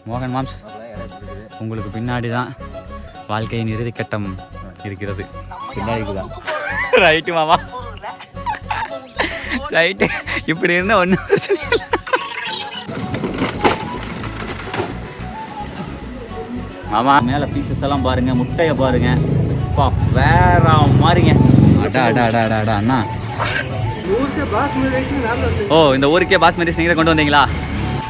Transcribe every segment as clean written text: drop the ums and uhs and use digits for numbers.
மோகன் மாம்ஸ், உங்களுக்கு பின்னாடி தான் வாழ்க்கையின் இறுதி கட்டம் இருக்கிறது. பின்னாடி தான் ரைட்டு மாமா, ரைட்டு. இப்படி இருந்தால் ஒன்றும் பிரச்சனை இல்லை. மாமா மேலே பீசஸ் எல்லாம் பாருங்க, முட்டையை பாருங்க, பா வேற மாதிரிங்க. அடா அடா அடா அடா அடா அண்ணா. ஓ, இந்த ஊருக்கே பாஸ்மதி நீங்களே கொண்டு வந்தீங்களா?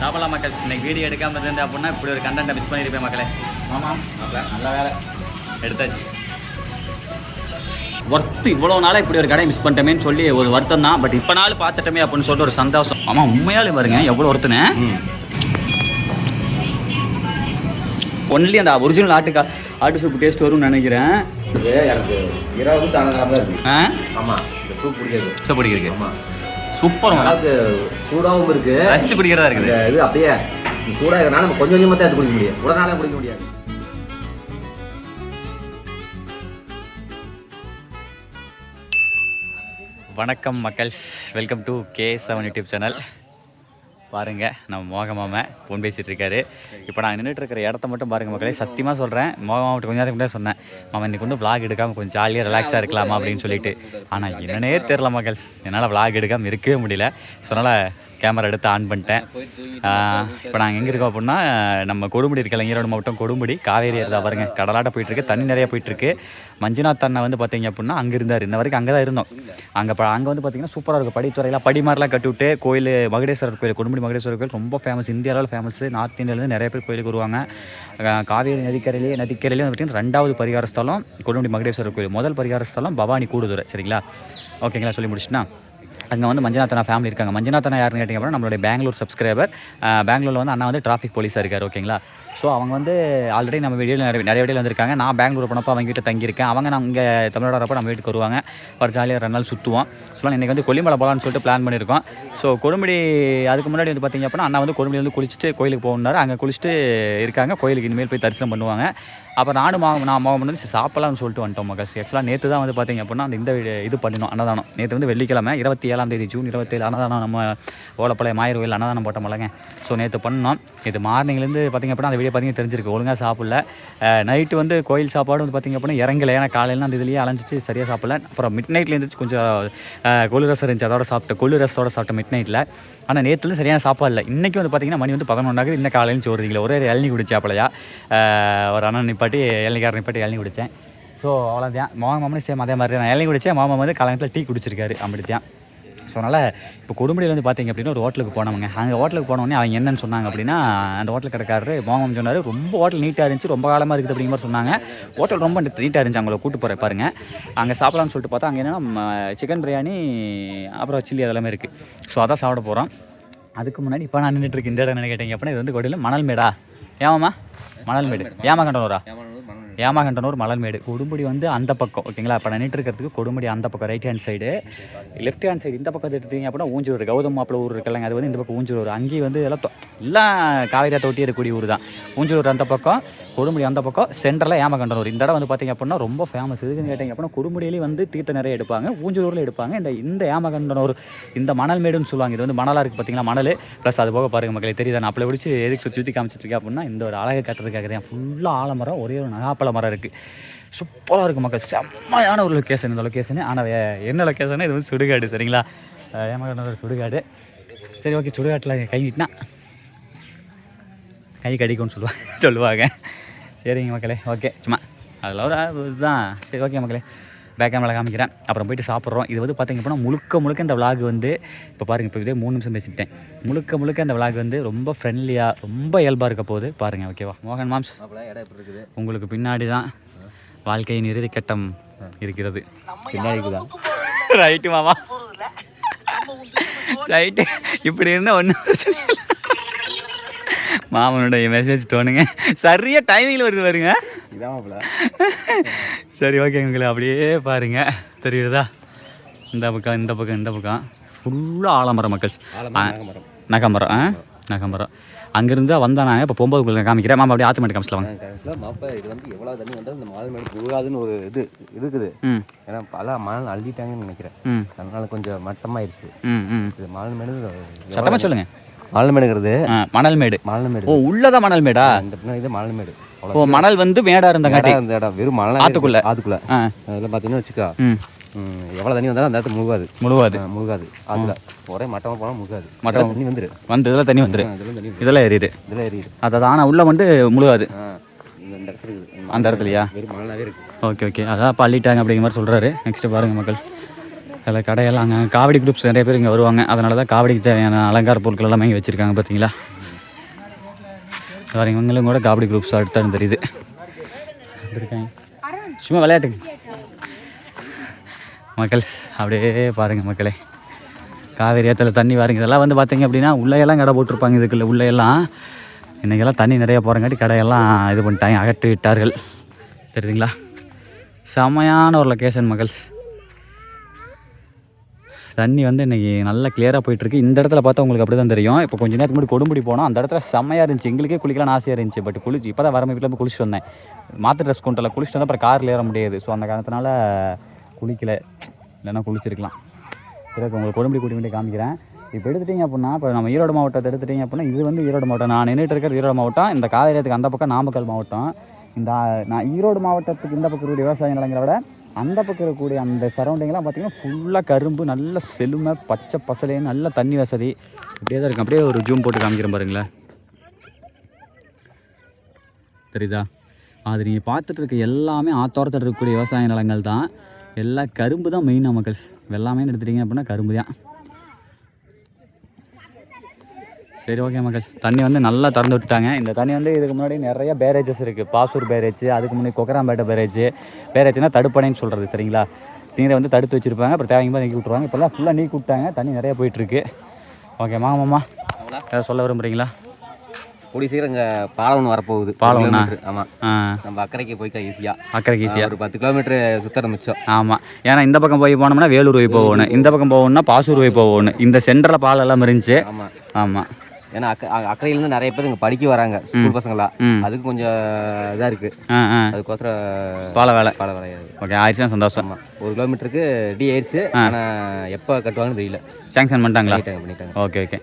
சாப்பிடலாம் மக்கள். இன்னைக்கு வீடியோ எடுக்காமல் இருந்தேன் அப்படின்னா இப்படி ஒரு கண்டென்ட்டை மிஸ் பண்ணியிருப்பேன் மக்களே. மாமா நல்ல வேலை எடுத்தாச்சு. ஒர்த்து இவ்வளோ நாளாக இப்படி ஒரு கடையை மிஸ் பண்ணிட்டோமேன்னு சொல்லி ஒரு வருத்தம் தான். பட் இப்போ நாள் பார்த்துட்டோமே அப்படின்னு சொல்லிட்டு ஒரு சந்தோஷம். ஆமாம், உண்மையாலே பாருங்க எவ்வளோ ஒருத்தனே. ஒன்லி அந்த ஒரிஜினல் ஆட்டு சூப்பு டேஸ்ட் வரும்னு நினைக்கிறேன். எனக்கு இரவு தானதாக இருக்கு. ஆமாம், இந்த சூப் பிடிக்காது. சூப் பிடிக்கிறதுக்கு ஆமாம் சூப்பர். எனக்கு சூடாகவும் இருக்குது, ரசிச்சு பிடிக்கிறதா இருக்குது. இது அப்படியே சூடாக இருக்கிறனால நம்ம கொஞ்சம் கொஞ்சமாக தான் எடுத்து குடிக்க முடியும், உடனே குடிக்க முடியாது. வணக்கம் மக்கள்ஸ், welcome to K7 YouTube channel. பாருங்கள், நம்ம மோக மாமா ஃபோன் பேசிகிட்டு இருக்காரு. இப்போ நான் நின்றுட்டு இருக்கிற இடத்த மட்டும் பாருங்கள் மக்களே. சத்தியமாக சொல்கிறேன், மோக மாவட்ட கொஞ்சம் நேரம் முன்னாடி சொன்னேன், மாமா இன்றைக்கி கொண்டு விளாக் எடுக்காமல் கொஞ்சம் ஜாலியாக ரிலாக்ஸாக இருக்கலாமா அப்படின்னு சொல்லிட்டு. ஆனால் என்னன்னே தெரில மக்கள்ஸ், என்னால் விளாக் எடுக்காமல் இருக்கவே முடியல. ஸோ அதனால் கேமரா எடுத்து ஆன் பண்ணிட்டேன். இப்போ நாங்கள் எங்கே இருக்கோம் அப்படின்னா, நம்ம கொடுமுடி இருக்கல, ஈரோடு மாவட்டம் கொடுமுடி காவேரி இருந்தால் பாருங்கள், கடலாட்ட போயிட்டுருக்கு, தண்ணி நிறையா போயிட்டுருக்கு. மஞ்சுநாத் அண்ணா வந்து பார்த்தீங்க அப்படின்னா அங்கே இருந்தார், இன்ன வரைக்கும் அங்கே தான் இருந்தோம். அங்கே வந்து பார்த்திங்கன்னா சூப்பராக இருக்கும். படித்துறையெல்லாம் படி மாதிரிலாம் கட்டிவிட்டு கோயில், மகுடேஸ்வரர் கோயில், கொடுமுடி மகுடேஸ்வரர் கோயில் ரொம்ப ஃபேமஸ், இந்திய அளவில் ஃபேமஸ். நார்த் இந்தியாவிலேருந்து நிறைய பேர் கோயிலுக்கு வருவாங்க. காவேரி நதிக்கரையிலேயே பார்த்திங்கன்னா 2வது பரிகார ஸ்தலம் கொடுமுடி மகுடேஸ்வரர் கோயில், முதல் பரிகார ஸ்தலம் பவானி கூடுதுறை. சரிங்களா, ஓகேங்களா, சொல்லி முடிச்சுன்னா அங்கே வந்து மஞ்சுநாத்தனா ஃபேமிலி இருக்காங்க. மஞ்சுநாத்தனா யாருன்னு கேட்டிங்க அப்படின்னா நம்மளுடைய பெங்களூர் சப்ஸ்கிரைபர். பெங்களூரில் வந்து அண்ணா வந்து டிராஃபிக் போலீஸாக இருக்கார். ஓகேங்களா, ஸோ அவங்க வந்து ஆல்ரெடி நம்ம வீடியோவில் நிறைய வீடியோ வந்திருக்காங்க. நான் பெங்களூர் போனப்போ அவங்க வீட்டை தங்கியிருக்கேன். அவங்க நான் இங்கே தமிழ்நாடு வரப்போ நம்ம வீட்டுக்கு வருவாங்க, ஒரு ஜாலியாக 2 நாள் சுற்றுவோம். ஸோ இன்றைக்கி வந்து கொல்லிமலை போகலான்னு சொல்லிட்டு பிளான் பண்ணியிருக்கோம். ஸோ கொடுமுடி அதுக்கு முன்னாடி வந்து பார்த்திங்க அப்படின்னா அண்ணா வந்து கொடுமுடி வந்து குளிச்சுட்டு கோயிலுக்கு போகணுன்னாரு. அங்கே குளிச்சுட்டு இருக்காங்க, கோயிலுக்கு இனிமேல் போய் தரிசனம் பண்ணுவாங்க. அப்போ நான் மோகம் வந்து சாப்பிடலாம்னு சொல்லிட்டு வந்துட்டோம் மக்கள். ஆக்சுவலாக நேற்று தான் வந்து பார்த்திங்க அப்படின்னா அந்த இந்த இது பண்ணினோம், அன்னதானம். நேற்று வந்து வெள்ளிக்கிழமை 27ஆம் தேதி ஜூன் 27 அன்னதானம் நம்ம ஓலப்பழைய மாயர் கோயில் அன்னதானம் போட்ட மலைங்க. ஸோ நேற்று பண்ணோம். இது மார்னிங்லேருந்து பார்த்திங்க அப்படின்னா அந்த வீடியோ பார்த்திங்க தெரிஞ்சிருக்கு, ஒழுங்காக சாப்பிடல. நைட்டு வந்து கோயில் சாப்பாடு வந்து பார்த்திங்க அப்படின்னா இறங்கலை, ஏன்னா காலையில் அந்த இதுலேயே அலைஞ்சிட்டு சரியாக சாப்பிடல. அப்புறம் மிட் நைட்டில் இருந்துச்சு கொஞ்சம் கொள்ளு ரசம் இருந்துச்சு, அதோட சாப்பிட்டேன், கொள்ளு ரசத்தோட சாப்பிட்டேன் மிட் நைட்டில். ஆனால் நேற்றுலேருந்து சரியான சாப்பாடு இல்லை. இன்றைக்கி வந்து பார்த்திங்கன்னா மணி வந்து 11 ஆகுது, இன்னும் காலையில் சோறுதிங்களா. ஒரே இளநீ குடிச்சாப்பிலையா, ஒரு அண்ணன் நிப்பாட்டி இளநிக்காரன் நிப்பாட்டி இளநீ குடித்தேன். ஸோ அவ்வளோதான். மாமனே சேம் அதே மாதிரி நான் இளநீ குடித்தேன், மாமா வந்து காலத்தில் டீ குடிச்சிருக்காரு, அப்படித்தான். ஸோ அதனால் இப்போ கொடுமுடியில் வந்து பார்த்திங்க அப்படின்னா ஒரு ஹோட்டலுக்கு போனவங்க. அங்கே ஹோட்டலுக்கு போனோடனே அவங்க என்னென்னு சொன்னாங்க அப்படின்னா, அந்த ஹோட்டல் கடைக்காரரு மாமன் சொன்னார், ரொம்ப ஹோட்டல் நீட்டாக இருந்துச்சு, ரொம்ப காலமாக இருக்குது அப்படிங்கிற மாதிரி சொன்னாங்க. ஹோட்டல் ரொம்ப நீட்டாக இருந்துச்சு, அவங்கள கூட்டு போகிறேன் பாருங்கள். அங்கே சாப்பிட்லான்னு சொல்லிட்டு பார்த்தா அங்கே என்னென்னா சிக்கன் பிரியாணி அப்புறம் சில்லி அதெல்லாமே இருக்குது. ஸோ அதான் சாப்பிட போகிறோம். அதுக்கு முன்னாடி இப்போ நான் நின்றுட்டுருக்கு இந்த இடம் என்ன கேட்டீங்க அப்படின்னா, இது வந்து கோடியில் மணல்மேடா. ஏமாம்மா மணல்மேடு, ஏமாகண்டனூரா, ஏமாகண்டனூர் மணல்மேடு. கொடுமுடி வந்து அந்த பக்கம். ஓகேங்களா, இப்போ நான் இருக்கிறதுக்கு கொடுமுடி அந்த பக்கம் right hand side. Left hand side இந்த பக்கம் எடுத்தீங்க அப்படின்னா ஊஞ்சூர், கௌதம் மாப்பிள்ள ஊர் இருக்கலங்க, அது வந்து இந்த பக்கம் ஊஞ்சூர். அங்கேயும் வந்து எல்லாம் காவேரியா தொட்டி இருக்கக்கூடிய ஊர் தான். ஊஞ்சூர் அந்த பக்கம், கொடுமுடி அந்த பக்கம், சென்டரில் ஏமாகண்டனூர். இந்த இடம் வந்து பார்த்திங்க அப்படின்னா ரொம்ப ஃபேமஸ். எதுக்குன்னு கேட்டிங்க அப்படின்னா கொடுமுடியிலேயே வந்து தீர்த்தம் நிறைய எடுப்பாங்க, ஊஞ்சூரில் எடுப்பாங்க. இந்த ஏமாகண்டனூர் இந்த மணல்மேடுன்னு சொல்லுவாங்க. இது வந்து மணலாக இருக்குது பார்த்திங்களா, மணல் ப்ளஸ் அது போக பாருங்கள் மக்களே தெரியுதா, நான் அப்பளை பிடிச்சி எதுக்கு சுற்றி காமிச்சிட்ருக்கேன் அப்படின்னா இந்த ஒரு அழகை காட்டுறதுக்காக தான். ஃபுல்லாக ஆலமரம், ஒரே ஒரு நகாப்பழ மரம் இருக்குது. சூப்பராக இருக்குது மக்கள், செம்மையான ஒரு லொக்கேஷன் இந்த லொக்கேஷனு. ஆனால் என்ன லொக்கேஷனு, இது வந்து சுடுகாடு. சரிங்களா, ஏமாகண்டனூர் சுடுகாடு. சரி ஓகே, சுடுகாட்டில் கை நீட்டினா கை கடிக்கும்னு சொல்லுவாங்க. சரிங்க மக்களே, ஓகே, சும்மா அதில் ஒரு இதுதான். சரி ஓகே மக்களே, பேக் கேமரா காமிக்கிறேன், அப்புறம் போய்ட்டு சாப்பிட்றோம். இது வந்து பார்த்திங்க அப்படின்னா முழுக்க இந்த விளாக் வந்து இப்போ பாருங்கள், இப்போ இதே 3 நிமிஷம் பேசிவிட்டேன். முழுக்க இந்த விளாக் வந்து ரொம்ப ஃப்ரெண்ட்லியாக ரொம்ப இயல்பாக இருக்க போது பாருங்கள். ஓகேவா மோகன் மாம்ஸ், உங்களுக்கு பின்னாடி தான் வாழ்க்கையின் இறுதி கட்டம் இருக்கிறது. பின்னாடி தான் ரைட்டு மாமா, ரைட்டு. இப்படி இருந்தால் ஒன்றும் பிரச்சனை இல்லை. மாமனுடைய மெசேஜ் டோனுங்க சரியாக டைமிங்கில் வருது பாருங்க. சரி ஓகே உங்களை அப்படியே பாருங்கள், தெரியுறதா, இந்த பக்கம் ஃபுல்லாக ஆலமரம் மக்கள், நகமரம். அங்கேருந்து வந்தானாங்க. இப்போ போகும்போது காமிக்கிறேன். மாமா அப்படியே ஆற்று மாட்டு காமிச்சிடலாம். மாப்பா இது வந்து எவ்வளோ தண்ணி வந்தால் இந்த மால் மேடு போகாதுன்னு ஒரு இது இருக்குது. ஏன்னா பல மணல் அள்ளிட்டாங்கன்னு நினைக்கிறேன், அதனால கொஞ்சம் மட்டமாயிருச்சு. இது மால் மேடு சத்தமாக சொல்லுங்கள். மணல் மேடுங்கிறது மணல் மேடு. மணல் மேடு. ஓ உள்ளதான் மணல் மேடா? இந்த இது மணல் மேடு. ஓ மணல் வந்து மேடா இருந்தங்காட்டி இந்த இடம் வெறும் மணல் ஆத்துக்குள்ள. ஆத்துக்குள்ள அதெல்லாம் பார்த்தீங்கன்னா வச்சுக்கா எவ்வளோ தண்ணி வந்தாலும் அந்த இடத்துல முழுகாது அதில் ஒரே மட்டமாக போனால் முழுகாது. மட்டம் தண்ணி வந்து இதில் தண்ணி வந்துடும். இதெல்லாம் ஏறிடு. அதாவது ஆனால் உள்ள வந்து முழுகாது. இந்த இடத்துல இருக்குது அந்த இடத்துலையா? வெறும் மணலாகவே இருக்குது. ஓகே ஓகே அதான் பள்ளிட்டாங்க அப்படிங்கிற மாதிரி சொல்கிறாரு. நெக்ஸ்ட்டு பாருங்கள் மக்கள், அதில் கடையெல்லாம் அங்கே காவடி குரூப்ஸ் நிறைய பேர் இங்கே வருவாங்க. அதனால தான் காவடிக்கு தேவையான அலங்கார பொருட்கள் எல்லாமே இங்கே வச்சுருக்காங்க. பார்த்தீங்களா? வேறு இவங்களும் கூட காவடி குரூப்ஸ் அடுத்தான்னு தெரியுது. வந்துருக்காங்க சும்மா விளையாட்டுக்கு. மக்கள் அப்படியே பாருங்கள் மக்களே, காவேரி ஏற்றல தண்ணி வாருங்க. இதெல்லாம் வந்து பார்த்தீங்க அப்படின்னா உள்ளையெல்லாம் கடை போட்டிருப்பாங்க. இதுக்குள்ள உள்ளையெல்லாம் இன்றைக்கெல்லாம் தண்ணி நிறையா போகிறங்காட்டி கடையெல்லாம் இது பண்ணிட்டாங்க, அகற்றி விட்டார்கள். தெரியுதுங்களா? செம்மையான ஒரு லொக்கேஷன் மக்கள். தண்ணி வந்து இன்றைக்கி நல்லா கிளியராக போயிட்டுருக்கு. இந்த இடத்துல பார்த்தா உங்களுக்கு அப்படி தான் தெரியும். இப்போ கொஞ்சம் நேரத்துக்கு முன்னாடி கொடுமுடி போனோம். அந்த இடத்துல செம்மையாக இருந்துச்சு. எங்களுக்கே குளிக்கலாம் ஆசையாக இருந்துச்சு. பட் குளிச்சு இப்போ தான் வர வீட்டில் போய் குளிச்சுட்டு வந்தேன். மாற்று ட்ரெஸ் கொண்டு வரல, குளிச்சுட்டு வந்தால் அப்புறம் காரில் ஏற முடியாது. ஸோ அந்த காரணத்தினால குளிக்கலை, இல்லைன்னா குளிச்சிருக்கலாம். சரி, உங்களுக்கு கொடுமுடி கூட்டி வேண்டிய காமிக்கிறேன். இப்போ எடுத்துட்டிங்க அப்படின்னா, இப்போ நம்ம ஈரோடு மாவட்டத்தை எடுத்துட்டிங்க அப்படின்னா, இது வந்து ஈரோடு மாவட்டம். நான் நின்றுட்டு இருக்கிறது ஈரோடு மாவட்டம். இந்த காவேரியத்துக்கு அந்த பக்கம் நாமக்கல் மாவட்டம். இந்த நான் ஈரோடு மாவட்டத்துக்கு இந்த பக்கம் இருக்கக்கூடிய விவசாய நிலங்களை விட அந்த பக்கம் இருக்கக்கூடிய அந்த சரௌண்டிங்லாம் பார்த்திங்கன்னா ஃபுல்லாக கரும்பு, நல்ல செழுமை, பச்சை பசலையும், நல்ல தண்ணி வசதி இப்படியே தான் இருக்கும். அப்படியே ஒரு ஜூம் போட்டு காமிக்கிறேன் பாருங்களேன். தெரியுதா? அது நீங்கள் பார்த்துட்டு இருக்க எல்லாமே ஆத்தோரத்தில் இருக்கக்கூடிய விவசாய நிலங்கள் தான். எல்லா கரும்பு தான் மெயினாக மக்கள். வெள்ளாமே எடுத்துட்டிங்க அப்படின்னா கரும்பு தான். சரி, ஓகே மக்கள், தண்ணி வந்து நல்லா திறந்து விட்டுட்டாங்க. இந்த தண்ணி வந்து இதுக்கு முன்னாடி நிறைய பேரேஜஸ் இருக்குது. பாசூர் பேரேஜ், அதுக்கு முன்னாடி கொக்கராம்பேட்டை பேரேஜ்னால் தடுப்பணைன்னு சொல்கிறது. சரிங்களா? நீரை வந்து தடுத்து வச்சுருப்பாங்க, அப்புறம் தேவைங்க நீக்கி விட்ருவாங்க. இப்போல்லாம் ஃபுல்லாக நீக்கி விட்டாங்க. தண்ணி நிறையா போயிட்டுருக்கு. ஓகே மாமா ஏதாவது சொல்ல விரும்புகிறீங்களா? கூடி சீக்கிரம் இங்கே பாலம் ஒன்று வரப்போகுது. பாலம்ண்ணா? ஆமாம், நம்ம அக்கறைக்கு போய்க்கா ஈஸியாக. ஒரு 10 கிலோமீட்டர் சுத்தர மிச்சம். ஆமாம், ஏன்னா இந்த பக்கம் போய் போனோம்னா வேலூர் போய் போகணும், இந்த பக்கம் போகணும்னா பாசூர் போய் போகணும். இந்த சென்டரில் பாலம் எல்லாம் இருந்துச்சு. ஆமாம் ஆமாம், ஏன்னா அக்கறையிலேருந்து நிறைய பேர் இங்கே படிக்க வராங்க, ஸ்கூல் பசங்களாம். அதுக்கு கொஞ்சம் இதாக இருக்குது. அதுக்கோசரம் பால வேலை. ஓகே, ஆயிடுச்சுன்னா சந்தோஷம். 1 கிலோமீட்டருக்கு ஆயிடுச்சு. ஆனால் எப்போ கட்டுவாங்கன்னு தெரியல. சேங்ஷன் பண்ணிட்டாங்களா? பண்ணிட்டாங்க. ஓகே ஓகே,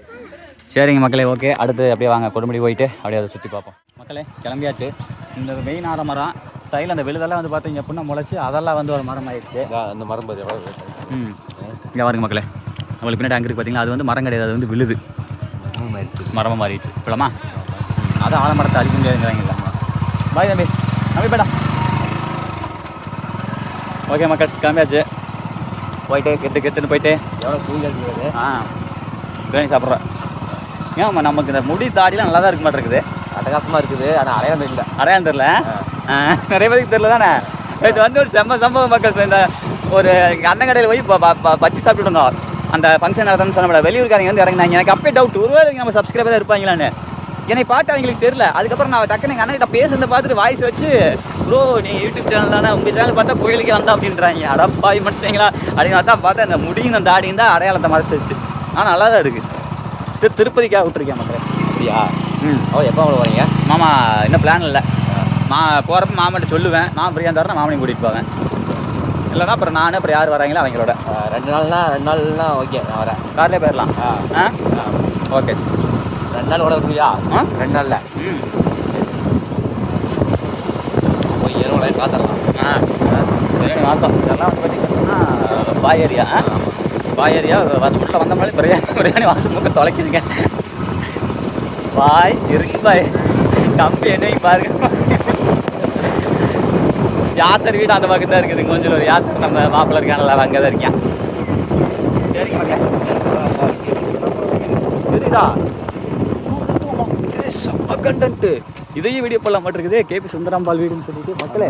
சரிங்க மக்களே. ஓகே, அடுத்து அப்படியே வாங்க கொடுமுடி போயிட்டு அப்படியே அதை சுற்றி பார்ப்போம். மக்களே கிளம்பியாச்சு. இந்த மெயின் ஆற மரம் சைடில் அந்த விழுதெல்லாம் வந்து பார்த்தீங்க அப்படின்னா முளைச்சி அதெல்லாம் வந்து ஒரு மரம் ஆயிடுச்சு. அந்த மரம் இங்கே பாருங்க மக்களே, நம்மளுக்கு பின்னாடி அங்கே இருக்குது பார்த்தீங்களா? அது வந்து மரம் கிடையாது, அது வந்து விழுது மரமாக மாறிடுச்சு. இப்போலாமா அது ஆலமரத்தை அடிக்க முடியாதுங்கிறாங்களா? பாய் தம்பி, நம்பி போய்டா. ஓகே மக்கள், கிளம்பியாச்சு. போயிட்டு கெட்டுன்னு போயிட்டு எவ்வளோ தூங்கி பிரியாணி சாப்பிட்றேன். ஏன் நமக்கு இந்த முடி தாடிலாம் நல்லா தான் இருக்க மாட்டேருக்குது, அட்டகாசமாக இருக்குது. ஆனால் அடையாளம் தெரியல. அடையாளம் தெரியல, நிறைய பேருக்கு தெரியல தானே. இது வந்து ஒரு சம்பவம் மக்கள். இந்த ஒரு அண்ணன் கடையில் போய் பச்சி சாப்பிட்டு இருந்தோம். அந்த ஃபங்க்ஷன் நடத்தணும்னு சொன்ன வெளியூர்காரங்க வந்து இறங்கினாங்க. எனக்கு அப்பே டவுட், ஒருவேளை நம்ம சப்ஸ்கிரைபர் தான் இருப்பாங்களான்னு. என்னை பாட்டு அவங்களுக்கு தெரியல. அதுக்கப்புறம் நான் டக்குன்னு எங்கள் அண்ணன் கிட்ட பேசுறதை பார்த்துட்டு வாய்ஸ் வச்சு, ப்ரோ நீ யூடியூப் சேனல் தானே, உங்கள் சேனல் பார்த்தா கோயிலுக்கு வந்தா அப்படின்றாங்க. அடப்பாய் மனுஷங்களா அப்படின்னு பார்த்தா அந்த முடியும் அந்த தாடியும் தான் அடையாளத்தை மறைச்சிருச்சு. ஆனால் நல்லா தான் இருக்குது. சரி, திருப்பதிக்காக விட்டுருக்கேன் மக்கள். அப்படியா? எப்போ அவ்வளோ வரீங்க? மாமா இன்னும் பிளான் இல்லை. போகிறப்ப மாமாட்ட சொல்லுவேன். மாமா ஃப்ரீயாக இருந்தாருன்னா மாமனையும் கூட்டிகிட்டு போவேன். இல்லைனா அப்புறம் நான் அப்புறம் யார் வராங்களோ அவங்களோட 2 நாள்னா ஓகே, நான் வரேன். கார்லேயே போயிடலாம். ஓகே, 2 நாள் கூட இருக்குயா? 2 நாளில் போய் ஏறோட பார்த்துடலாம். மாதம் இதெல்லாம் வந்து பார்த்திங்கன்னா பாய் ஏரியா வந்து உள்ள வந்த மாதிரி பிரியாணி வாசம் முக்க தொலைக்குதுங்க. பாய் இருக்கு பாய் கம்பி என்ன பாருங்க. யாசர் வீடு அந்த பக்கம் தான் இருக்குது. கொஞ்சம் ஒரு யாசர் நம்ம மாப்பிள்ள இருக்கானல்ல, அங்கே தான் இருக்கேன். சரிங்க மக்கள், தெரியுதா செம்ம கண்டென்ட்டு. இதையும் வீடியோ போடலாம் மாட்டிருக்குது. கேபி சுந்தராம்பாள் வீடுன்னு சொல்லிட்டு மக்களே.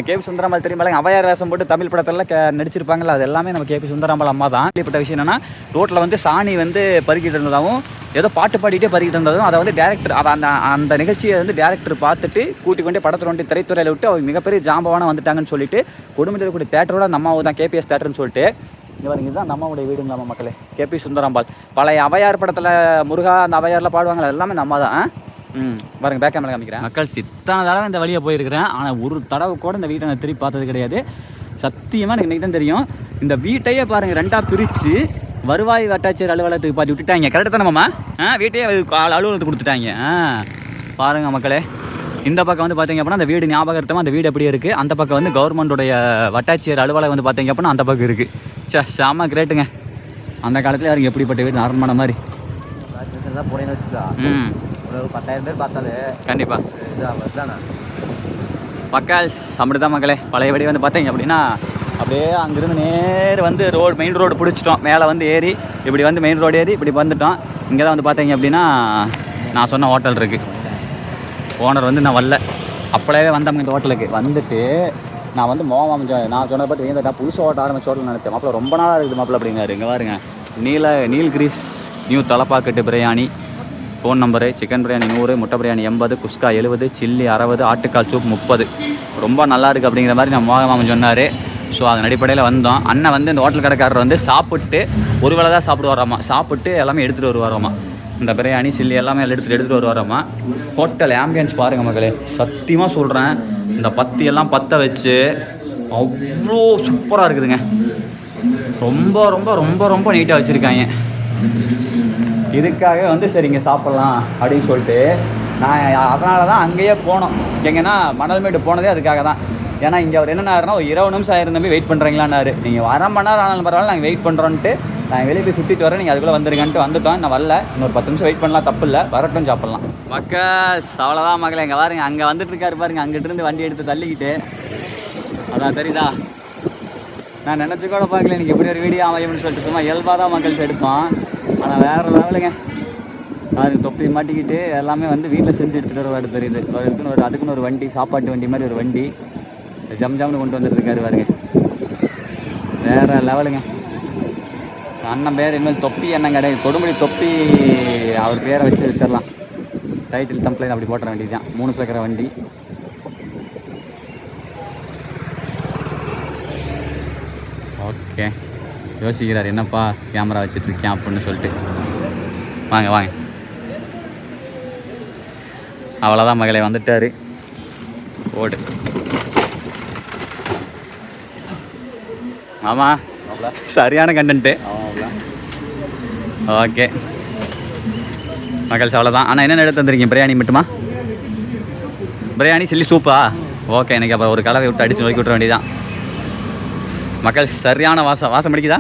கேபி சுந்தராம்பாள் தெரியுமா? அவையார் வேஷம் போட்டு தமிழ் படத்தில் நடிச்சிருப்பாங்கல்ல, அது எல்லாமே நம்ம கேபி சுந்தராம்பாள் அம்மா தான். இப்பட்ட விஷயம் என்னன்னா, ரோட்டில் வந்து சாணி வந்து பறிக்கிட்டு இருந்ததாகவும் ஏதோ பாட்டு பாடிட்டே பறிக்கிட்டு இருந்ததும் அதை வந்து டேரக்டர் அந்த நிகழ்ச்சியை வந்து டேரக்டர் பார்த்துட்டு கூட்டி கொண்டு படத்தில் வந்து திரைத்துறையில் விட்டு அவங்க மிகப்பெரிய ஜாம்பவான வந்துட்டாங்கன்னு சொல்லிட்டு குடும்பத்தில் கூடிய தேட்டரோட அந்த அம்மாவை தான் கேபிஎஸ் தேட்டர்னு சொல்லிட்டு இங்கே வரீங்க. இதுதான் நம்மளுடைய வீடுங்க நம்ம மக்களே. கேபி சுந்தராம்பாள் பழைய அவையார் படத்தில் முருகா அந்த அவையாரில் பாடுவாங்க, எல்லாமே நம்ம தான். பாருங்க, பேக் கேமரா காமிக்கிறேன். மக்கள் சித்தான தடவை இந்த வழியை போயிருக்கிறேன். ஆனால் ஒரு தடவை கூட இந்த வீட்டை நான் திருப்பி பார்த்தது கிடையாது. சத்தியமாக எனக்கு இன்றைக்கி தான் தெரியும். இந்த வீட்டையே பாருங்கள் 2ஆக பிரித்து வருவாய் வட்டாட்சியர் அலுவலகத்துக்கு பாட்டி விட்டுட்டாங்க. கரெக்டாக தானே மாமா? வீட்டையே அலுவலகத்துக்கு கொடுத்துட்டாங்க. பாருங்கள் மக்களே, இந்த பக்கம் வந்து பார்த்தீங்க அப்படின்னா அந்த வீடு ஞாபகத்தமாக அந்த வீடு எப்படி இருக்குது, அந்த பக்கம் வந்து கவர்மெண்ட்டுடைய வட்டாட்சியர் அலுவலகம் வந்து பார்த்தீங்க அப்படின்னா அந்த பக்கம் இருக்குது. செம்ம கிரேட்டுங்க. அந்த காலத்தில் யாருக்கு எப்படிப்பட்ட வீடு அரண்மனை மாதிரி தான் போனேன்னு வச்சுக்கா. ஒரு 10,000 பேர் பார்த்தாலே கண்டிப்பாக பக்கால்ஸ் அப்படி தான் மக்களே. பழையபடி வந்து பார்த்தீங்க அப்படின்னா அப்படியே அங்கேருந்து நேர் வந்து மெயின் ரோடு பிடிச்சிட்டோம். மேலே வந்து ஏறி இப்படி வந்து மெயின் ரோடு ஏறி இப்படி வந்துட்டோம். இங்கே தான் வந்து பார்த்தீங்க அப்படின்னா நான் சொன்ன ஹோட்டல் இருக்குது. ஓனர் வந்து நான் வரல, அப்போவே வந்தவங்க இந்த ஹோட்டலுக்கு வந்துட்டு நான் வந்து நான் சொன்னதை பார்த்து ஏன்டா புதுசாக ஹோட்டல் ஆரம்பிச்ச ஹோட்டல் நினச்சேன். மாப்பிள்ள ரொம்ப நாளாக இருக்குது மாப்பிள்ள அப்படிங்காரு. இங்கே பாருங்க, Nilgiris new Thalappakatti biryani. Phone number: chicken biryani 100, முட்டை பிரியாணி 80, குஸ்கா 70, சில்லி 60, ஆட்டுக்கால் சூப் 30. ரொம்ப நல்லா இருக்குது அப்படிங்கிற மாதிரி நான் மோகமாமன் சொன்னார். ஸோ அதன் அடிப்படையில் வந்தோம். அண்ணன் வந்து இந்த ஹோட்டல் கடைக்காரர் வந்து சாப்பிட்டு ஒரு வேளை தான் சாப்பிடுவாராமா. சாப்பிட்டு எல்லாமே எடுத்துகிட்டு வருவாராமா. இந்த பிரியாணி சில்லி எல்லாமே எடுத்துகிட்டு வருவாராமா. ஹோட்டல் ஆம்பியன்ஸ் பாருங்கள் மக்களே, சத்தியமாக சொல்கிறேன், இந்த பத்தியெல்லாம் பற்ற வச்சு அவ்வளோ சூப்பராக இருக்குதுங்க. ரொம்ப ரொம்ப ரொம்ப ரொம்ப நீட்டாக வச்சுருக்காங்க. இதுக்காக வந்து சரி இங்கே சாப்பிட்லாம் அப்படின்னு சொல்லிட்டு நான் அதனால தான் அங்கேயே போனோம். எங்கன்னா மணல்மேடு போனதே அதுக்காக தான். ஏன்னா இங்கே அவர் என்னென்னா ஒரு 20 நிமிஷம் ஆயிருந்தமே வெயிட் பண்ணுறீங்களான்னாரு. நீங்கள் 1/2 மணி நேரம் ஆனாலும் பரவாயில்ல, நாங்கள் வெயிட் பண்ணுறோன்ட்டு நாங்கள் வெளியே போய் சுற்றிட்டு வரேன், நீங்கள் அதுக்குள்ளே வந்துருங்கன்ட்டு வந்துட்டோம். நான் வரல, இன்னொரு 10 நிமிஷம் வெயிட் பண்ணலாம், தப்பு இல்லை, வரட்டும் சாப்பிட்லாம். மக்கள் அவ்வளோதான் மக்களே. எங்கே பாருங்க, அங்கே வந்துட்டு இருக்காரு பாருங்க, அங்கிட்டிருந்து வண்டி எடுத்து தள்ளிக்கிட்டு. அதான் தெரியுதா, நான் நினச்சி கூட பார்க்கல எனக்கு எப்படி ஒரு வீடியோ அமையும்னு சொல்லிட்டு சும்மா இயல்பாக தான் மக்கள்ஸ் எடுத்தோம். ஆனால் வேறு லெவலுங்க. அதுக்கு தொப்பி மாட்டிக்கிட்டு எல்லாமே வந்து வீட்டில் செஞ்சு எடுத்துகிட்டு வர தெரியுது. அதுக்குன்னு ஒரு வண்டி, சாப்பாட்டு வண்டி மாதிரி ஒரு வண்டி ஜம்னு கொண்டு வந்துட்டுருக்காரு பாருங்க. வேறு லெவலுங்க. அண்ணன் பேர் இனிமேல் தொப்பி அண்ணன் கிடையாது, கொடுமுடி தொப்பி. அவர் பேரை வச்சிடலாம், டைட்டில் கம்ப்ளைண்ட் அப்படி போட்டுற வேண்டியது தான். 3 சக்கர வண்டி. ஓகே, யோசிக்கிறார் என்னப்பா கேமரா வச்சுட்ருக்கேன் அப்படின்னு சொல்லிட்டு. வாங்க வாங்க. அவ்வளோதான் மகளே, வந்துட்டார். ஓடு ஆமாம், சரியான கண்டென்ட்டு. ஓகே மக்கள்ஸ், அவ்வளோதான். ஆனால் என்னென்ன எடுத்து வந்துருக்கீங்க? பிரியாணி மட்டுமா? பிரியாணி சில்லி சூப்பா? ஓகே, எனக்கு அப்போ ஒரு கலவை விட்டு அடித்து நோக்கி விட்டுற வேண்டியதான். மக்கள் சரியான வாசம் அடிக்குதா?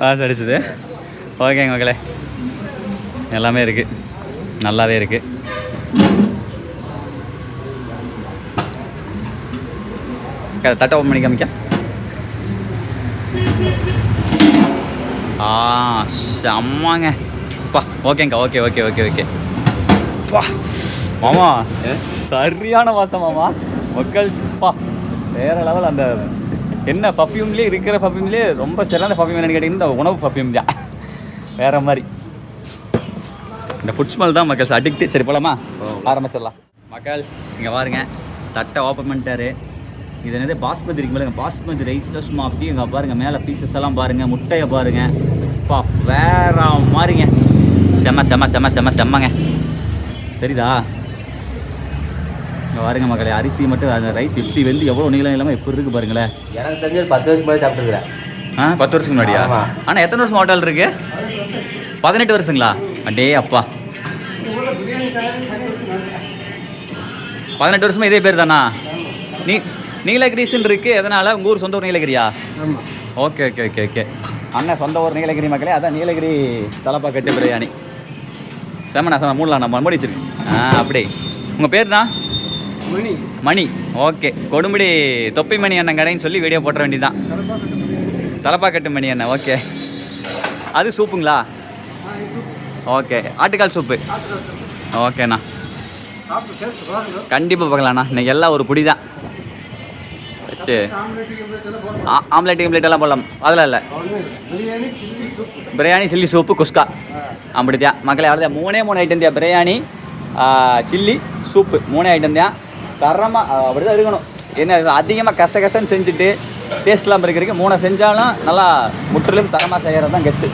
வாசம் அடிச்சுது. ஓகேங்க மக்களே, எல்லாமே இருக்குது, நல்லாவே இருக்குது. தட்டை ஓப்பன் பண்ணி காமிக்க. செம்மாங்க பா. ஓகேங்கக்கா, ஓகே ஓகே ஓகே ஓகே பா. மாமா சரியான வாசம் மாமா. மக்கள் பா வேறு லெவல். அந்த என்ன பர்ஃப்யூம்லேயே இருக்கிற பர்ஃப்யூம்லேயே ரொம்ப சிறந்த பர்ஃப்யூம் என்னென்னு கேட்டிங்கன்னா இந்த உணவு பர்ஃப்யூம் தான். வேறு மாதிரி இந்த ஃபுட் ஸ்மெல் தான் மக்கள்ஸ் அடிக்ட்டு. சரி போலாமா? ஆரம்பிச்சிடலாம் மக்கள்ஸ். இங்கே பாருங்க, தட்டை ஓப்பன் பண்ணிட்டாரு. இது என்னது பாஸ்மதி இருக்கு பாருங்க, பாஸ்மதி ரைஸில் சும்மா அப்படியே இங்கே பாருங்கள், மேலே பீசஸ் எல்லாம் பாருங்கள், முட்டையை பாருங்கள் பா, வேற மாதிரிங்க. செம்மங்க. தெரியுதா? இங்கே பாருங்க மக்களே, அரிசி மட்டும் அந்த ரைஸ் இப்படி வந்து எவ்வளோ நீளம் இல்லாமல் எப்படி இருக்குது பாருங்களேன். எனக்கு தெரிஞ்சு 10 வருஷம் முன்னாடி சாப்பிட்டுருக்கிறேன். 10 வருஷத்துக்கு முன்னாடியா? ஆனால் எத்தனை வருஷம் ஹோட்டல் இருக்கு? 18 வருஷங்களா? அடே அப்பா, 18 வருஷமா இதே பேர் தானா? நீலகிரிஸ்ன்னு இருக்குது. எதனால்? உங்கள் ஊர் சொந்த ஊர் நீலகிரியா? Okay okay okay okay. அண்ணன் சொந்த ஊர் நீலகிரி மக்களே. அதான் நீலகிரி தலப்பாக்கட்டு பிரியாணி. செம்மண்ணா மூடலாம், நம்ம மூடி வச்சிருக்கேன். அப்படி உங்கள் பேர் தான்? மணி. ஓகே, கொடுமுடி தொப்பி மணி அண்ணன் கடைன்னு சொல்லி வீடியோ போட்டுற வேண்டியதான். தலப்பாக்கட்டு மணி அண்ணன். ஓகே, அது சூப்புங்களா? ஓகே, ஆட்டுக்கால் சூப்பு. ஓகேண்ணா, கண்டிப்பாக பார்க்கலாண்ணா. இன்னைக்கு எல்லாம் ஒரு புடி தான் வச்சு ஆம்லேட் எல்லாம் போடலாம். அதெல்லாம் இல்லை, பிரியாணி சில்லி சூப்பு குஸ்கா அப்படித்தான் மக்களே. அவ்வளோதான், 3 ஐட்டம் தான். பிரியாணி சில்லி சூப்பு 3 ஐட்டம் தான். தரமாக அப்படி தான் இருக்கணும். என்ன அதிகமாக கசன்னு செஞ்சுட்டு டேஸ்ட்லாம் இருக்கிறதுக்கு 3 செஞ்சாலும் நல்லா முற்றிலும் தரமாக செய்கிறது தான் கெத்து.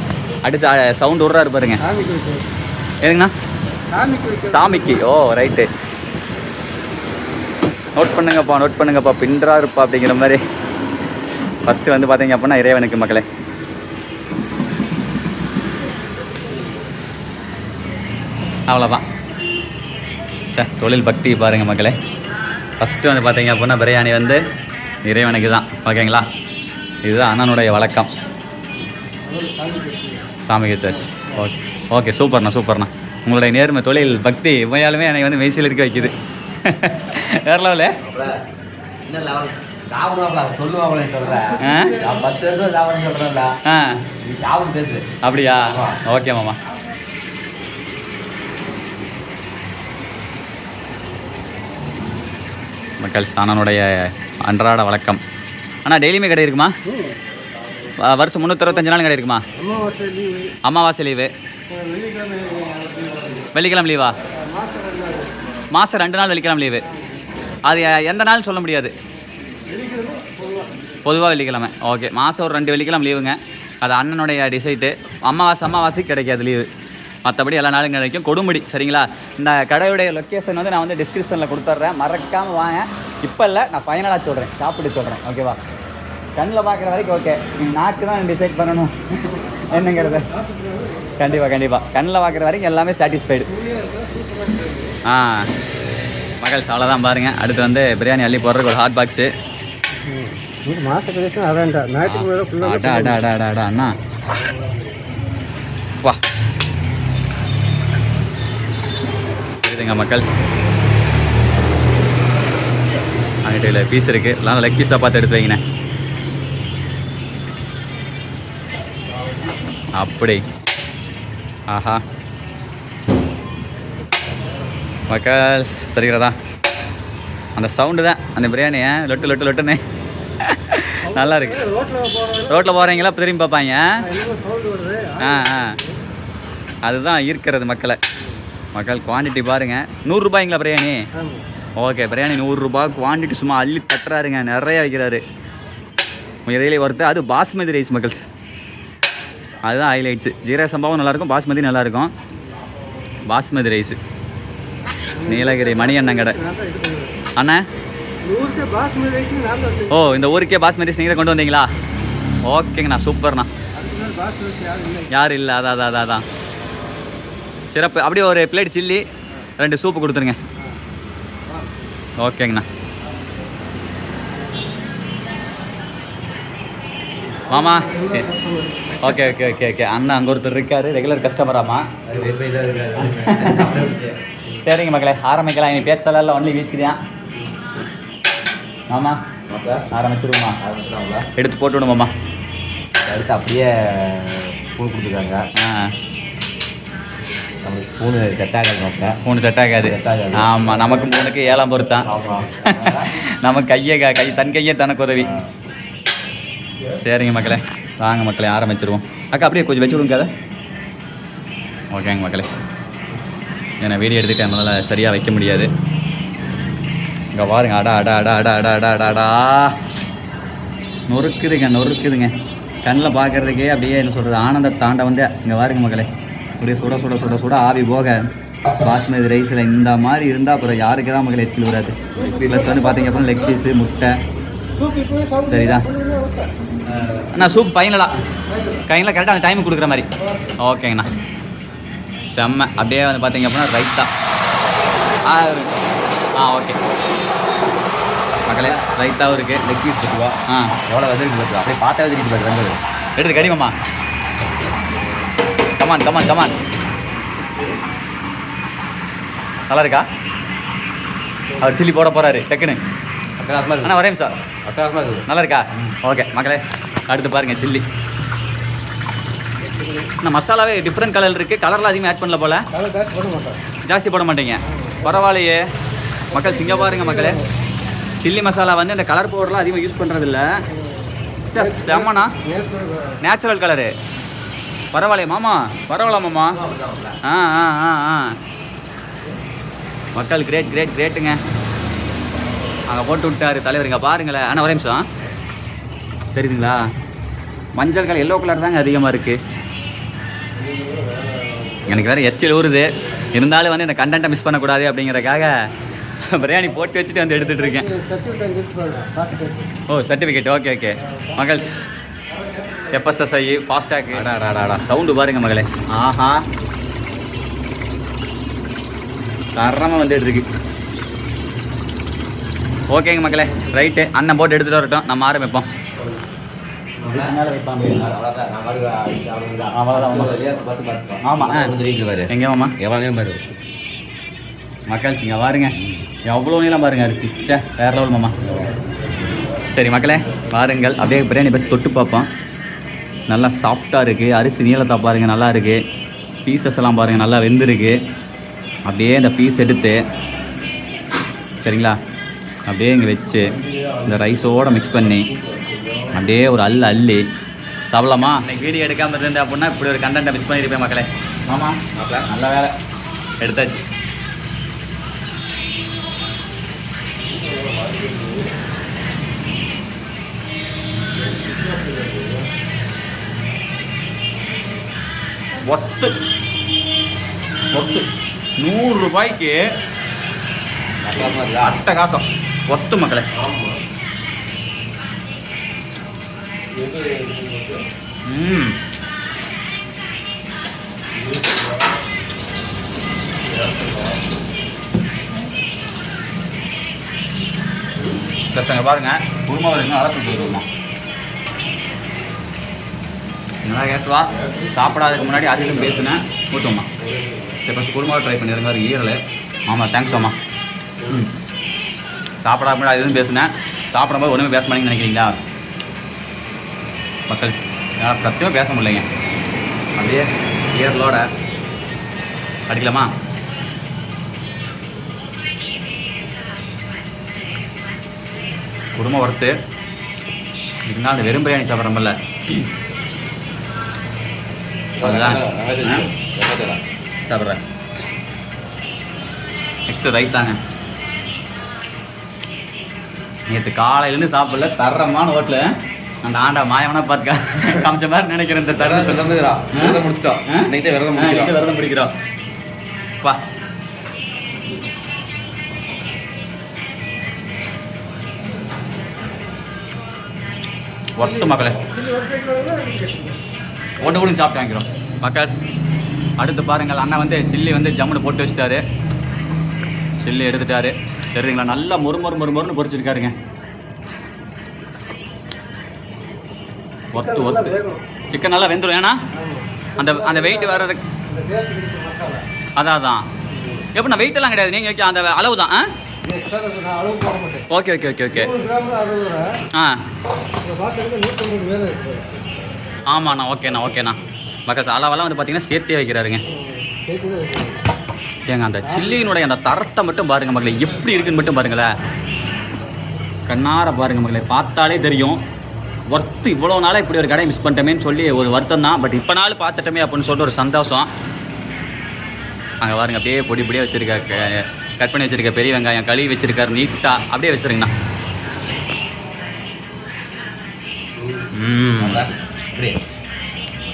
அடுத்து சவுண்டு விட்றா இருப்பாருங்க. எதுங்கண்ணா? சாமிக்கு. ஓ ரைட்டு, நோட் பண்ணுங்கப்பா பின்றா இருப்பா அப்படிங்கிற மாதிரி. ஃபஸ்ட்டு வந்து பார்த்தீங்க அப்படின்னா இறைவனுக்கு மக்களே. அவ்வளோதான். சே, தொழில் பக்தி பாருங்கள் மக்களே. ஃபஸ்ட்டு வந்து பார்த்தீங்க அப்படின்னா பிரியாணி வந்து இறைவனுக்கு தான், ஓகேங்களா? இதுதான் அண்ணனுடைய வழக்கம். சாமிக்கு வச்சாச்சு. ஓகே ஓகே, சூப்பர்ண்ணா. உங்களுடைய நேர்மை, தொழில் பக்தி உண்மையாலுமே என்னை வந்து மெய்சில் இருக்க வைக்குது. வேற லெவலு. அப்படியா? ஓகே மாமா. மக்கள் அண்ணனுடைய அன்றாட வழக்கம். அண்ணா டெய்லியுமே கடை இருக்குமா? வருஷம் 365 நாள் கடை இருக்குமா? அமாவாசை லீவு, வெள்ளிக்கிழமை லீவா? மாதம் 2 நாள் வெள்ளிக்கிழமை லீவு. அது எந்த நாள் சொல்ல முடியாது, பொதுவாக வெள்ளிக்கிழமை. ஓகே, மாதம் ஒரு 2 வெள்ளிக்கிழமை லீவுங்க. அது அண்ணனுடைய டிசைட்டு. அமாவாசைக்கு கிடைக்காது லீவு, மற்றபடி எல்லா நாளும் கிடைக்கும். கொடுமுடி, சரிங்களா? இந்த கடையுடைய லொக்கேஷன் வந்து நான் வந்து டிஸ்கிரிப்ஷனில் கொடுத்துட்றேன், மறக்காமல் வாங்க. இப்போ இல்லை, நான் ஃபைனலாக சொல்கிறேன், சாப்பிட்டு சொல்கிறேன், ஓகேவா? கண்ணில் பார்க்குற வரைக்கும் ஓகே, நீங்கள் நாக்கு தான் டிசைட் பண்ணணும் என்னங்கிறது. கண்டிப்பாக கண்ணில் பார்க்குற வரைக்கும் எல்லாமே சாட்டிஸ்ஃபைடு. மகள் அவ்வளோதான் பாருங்கள். அடுத்து வந்து பிரியாணி அள்ளி போடுறதுக்கு ஒரு ஹாட் பாக்ஸு. அண்ணா வா இதுங்க மக்கள். அங்கிட்ட பீஸ் இருக்குது, எல்லாம் லெக் பீஸாக பார்த்து எடுத்து வைங்கண்ணே. அப்படி ஆஹா மக்கள் தெரிகிறதா? அந்த சவுண்டு தான் அந்த பிரியாணியை லொட்டுன்னு நல்லா இருக்கு. ரோட்டில் போகிறீங்களா இப்போ திரும்பி பார்ப்பாங்க. அதுதான் ஈர்க்கிறது மக்களை. மக்கள் குவான்டிட்டி பாருங்கள். 100 ரூபாய்ங்களா பிரியாணி? ஓகே, பிரியாணி 100 ரூபா. குவான்டிட்டி சும்மா அள்ளி தட்டுறாருங்க, நிறைய வைக்கிறாரு. இறையிலே ஒருத்தர். அது பாஸ்மதி ரைஸ் மக்கள்ஸ், அதுதான் ஹைலைட்ஸு. ஜீரக சம்பாவும் நல்லாயிருக்கும், பாஸ்மதி நல்லாயிருக்கும். பாஸ்மதி ரைஸு நீலகிரி மணி அண்ணன் கடை. அண்ணா ஓ, இந்த ஊருக்கே பாஸ்மதி ரைஸ் நீங்கள் கொண்டு வந்தீங்களா? ஓகேங்கண்ணா, சூப்பர்ண்ணா. யாரும் இல்லை, அதான் சிறப்பு. அப்படியே ஒரு பிளேட் சில்லி, 2 சூப்பு கொடுத்துருங்க. ஓகேங்கண்ணா. மாமா ஓகே. அண்ணா அங்கே ஒருத்தர் இருக்காரு, ரெகுலர் கஸ்டமராமா. சரிங்க மக்களே, ஆரம்பிக்கலாம். இனி பேச்சலாம் ஒன்லி வீச்சுதான். மாமா ஆரம்பிச்சிருவோமா? எடுத்து போட்டு விடுமாம்மா. அடுத்து அப்படியே ஸ்பூன் கொடுத்துருக்காங்க. நமக்கு ஸ்பூனு செட் ஆகாது. ஸ்பூனு செட் ஆகாது. ஆமாம், நமக்கு 3க்கு 7 பொறுத்தான். நம்ம தன் கையே தனக்கு உதவி. சரிங்க மக்களே, வாங்க மக்களே ஆரம்பிச்சிருவோம். அக்கா அப்படியே கொஞ்சம் வச்சு விடுங்க. ஓகேங்க மக்களே, ஏன்னா வீடியோ எடுத்துகிட்டு என்னால் சரியாக வைக்க முடியாது. இங்கே பாருங்க, அடா நொறுக்குதுங்க. கண்ணில் பார்க்குறதுக்கே அப்படியே என்ன சொல்கிறது, ஆனந்த தாண்ட வந்து இங்கே பாருங்க மக்களே. அப்படியே சுட ஆவி போக பாஸ்மதி ரைஸில் இந்த மாதிரி இருந்தால் அப்புறம் யாருக்கு தான் மக்கள் எச்சில் வராது. ப்ளஸ் வந்து பார்த்தீங்க அப்புறம் லெக் பீஸு, முட்டை, சரிதா? அண்ணா சூப் ஃபைனலாக கரெக்டாக அந்த டைமுக்கு கொடுக்குற மாதிரி. ஓகேங்கண்ணா, செம்ம. அப்படியே வந்து பார்த்தீங்க அப்படின்னா ரைத்தா. ஓகே மக்களே, ரைத்தாவும் இருக்குது. லெக் பீஸ் பத்துவா. எவ்வளோ வெதருக்கு பத்துவா? அப்படியே பார்த்தா வெதரிட்டு போய்ட்டு எடுத்து கடிமாம்மா. கமான். நல்லா இருக்கா? அவர் சில்லி போட போகிறாரு டக்குன்னு. அண்ணா வரேன் சார். நல்லா இருக்கா? ஓகே மக்களே, அடுத்து பாருங்கள் சில்லி. நான் மசாலாவே டிஃப்ரெண்ட் கலர் இருக்குது. கலரில் அதிகமாக ஆட் பண்ணல போல். ஜாஸ்தி போட மாட்டீங்க, பரவாயில்லையே மக்கள். சிங்க பாருங்க மக்களே, சில்லி மசாலா வந்து இந்த கலர் பவுடர்லாம் அதிகமாக யூஸ் பண்ணுறதில்ல. சார் செம்மண்ணா, நேச்சுரல் கலரு. பரவாயில்லையே மாமா, பரவாயில்ல மாமா. மக்கள் கிரேட்டுங்க. அங்கே போட்டு விட்டாரு தலைவருங்க பாருங்களேன். ஆனால் ஒரே நிமிஷம், தெரியுதுங்களா? மஞ்சள் கலர், எல்லோ கலர் தாங்க அதிகமாக இருக்குது. எனக்கு வேறு எச்சில் ஊறுது. இருந்தாலும் வந்து இந்த கண்டென்ட்டை மிஸ் பண்ணக்கூடாது அப்படிங்கிறதுக்காக பிரியாணி போட்டு வச்சுட்டு வந்து எடுத்துகிட்டு இருக்கேன். Oh certificate. ஓகே மகள்ஸ், FSSI ஃபாஸ்டாக். சவுண்டு பாருங்க மகளே. ஆஹா தரமாக வந்துட்டு இருக்கு. ஓகேங்க மக்களே, ரைட்டு. அண்ணன் போட்டு எடுத்துகிட்டு வரட்டும், நம்ம ஆரம்பிப்போம். ஆமாம், எங்கேயாமா பாரு மக்கள் இங்கே பாருங்க, எவ்வளோ நீளம் பாருங்க அரிசி. சே, வேறு லெவல் மாமா. சரி மக்களே பாருங்கள், அப்படியே பிரியாணி பஸ் தொட்டு பார்ப்போம். நல்லா சாஃப்டாக இருக்குது. அரிசி நீளத்தை பாருங்கள், நல்லா இருக்குது. பீசஸ் எல்லாம் பாருங்கள், நல்லா வெந்திருக்கு. அப்படியே இந்த பீஸ் எடுத்து சரிங்களா, அப்படியே இங்கே வச்சு இந்த ரைஸோடு மிக்ஸ் பண்ணி அப்படியே ஒரு அள்ளி சாப்பிடலாமா? இன்னைக்கு வீடியோ எடுக்காமல் இருந்தேன் அப்படின்னா இப்படி ஒரு கண்டென்ட்டை மிஸ் பண்ணியிருப்பேன் மக்களே. ஆமாம், நல்ல வேலை எடுத்தாச்சு. ஒத்து 100 ரூபாய்க்கு அட்டகாசம். ஒத்து மக்களே. பசங்க பாருங்க, குருமா வருங்க, அரைச்சி வருமா நல்லா கேசுவா. சாப்பிடாதுக்கு முன்னாடி அதிலும் பேசுனேன் ஊற்றுமா. சரி ஃபஸ்ட் குருமாவை ட்ரை பண்ணிடுங்க. அது ஈரல். ஆமாம், தேங்க்ஸ் அம்மா. சாப்பிடாத முன்னாடி அதுவும் பேசுனேன். சாப்பிடும்போது ஒன்றுமே பேச மாட்டேங்கன்னு நினைக்கிறீங்களா மக்கள்? சத்தியமாக பேச முடியலைங்க. அப்படியே ஈரலோட அடிக்கலாமா? குருமா வறுத்து இதுனா அந்த வெறும் பிரியாணி சாப்பிட்றோம்ல, அதுதான் சாப்பிட்றேன். நெக்ஸ்ட்டு ரைட் தாங்க. நேற்று காலையிலேருந்து சாப்பிடல, தரமான ஹோட்டலு. அந்த ஆண்டா மாயவனா பார்த்துக்கா காமிச்ச மாதிரி நினைக்கிறேன். இந்த தருணத்தை முடிச்சிட்டோம். விரதம் பிடிக்கிறோம். பா ஒட்டு மக்களே, ஒன்று கூட சாப்பிட்டு வாங்கிக்கிறோம் மக்கள். அடுத்து பாருங்கள், அண்ணன் வந்து சில்லி வந்து ஜம்முன்னு போட்டு வச்சுட்டாரு. சில்லி எடுத்துட்டாரு தெரியுங்களா. நல்லா மொறுன்னு பொரிச்சிருக்காருங்க. ஒத்து சிக்கன் நல்லா வெந்துடும். ஏன்னா அந்த வெயிட் வர்றதுக்கு அதான் எப்படின்னா வெயிட்டெல்லாம் கிடையாது. நீங்கள் வைக்க அந்த அளவு தான். Okay okay okay okay. ஆமாண்ணா, ஓகேண்ணா. மக்கள் அளவெல்லாம் வந்து பார்த்தீங்கன்னா சேர்த்தே வைக்கிறாருங்க. ஏங்க அந்த சில்லியினுடைய அந்த தரத்தை மட்டும் பாருங்கள் மக்களே, எப்படி இருக்குன்னு மட்டும் பாருங்களேன். கண்ணார பாருங்கள் மக்களே, பார்த்தாலே தெரியும். ஒர்த்து இவ்வளோ நாளாக இப்படி ஒரு கடை மிஸ் பண்ணிட்டோமேன்னு சொல்லி ஒரு வருத்தம் தான். பட் இப்போ நாள் பார்த்துட்டோமே அப்படின்னு சொல்லிட்டு ஒரு சந்தோஷம். அங்கே பாருங்க, அப்படியே பொடியாக வச்சுருக்காரு. கட் பண்ணி வச்சுருக்க பெரிய வெங்காயம் கழுவி வச்சுருக்காரு நீட்டாக. அப்படியே வச்சுருங்கண்ணா.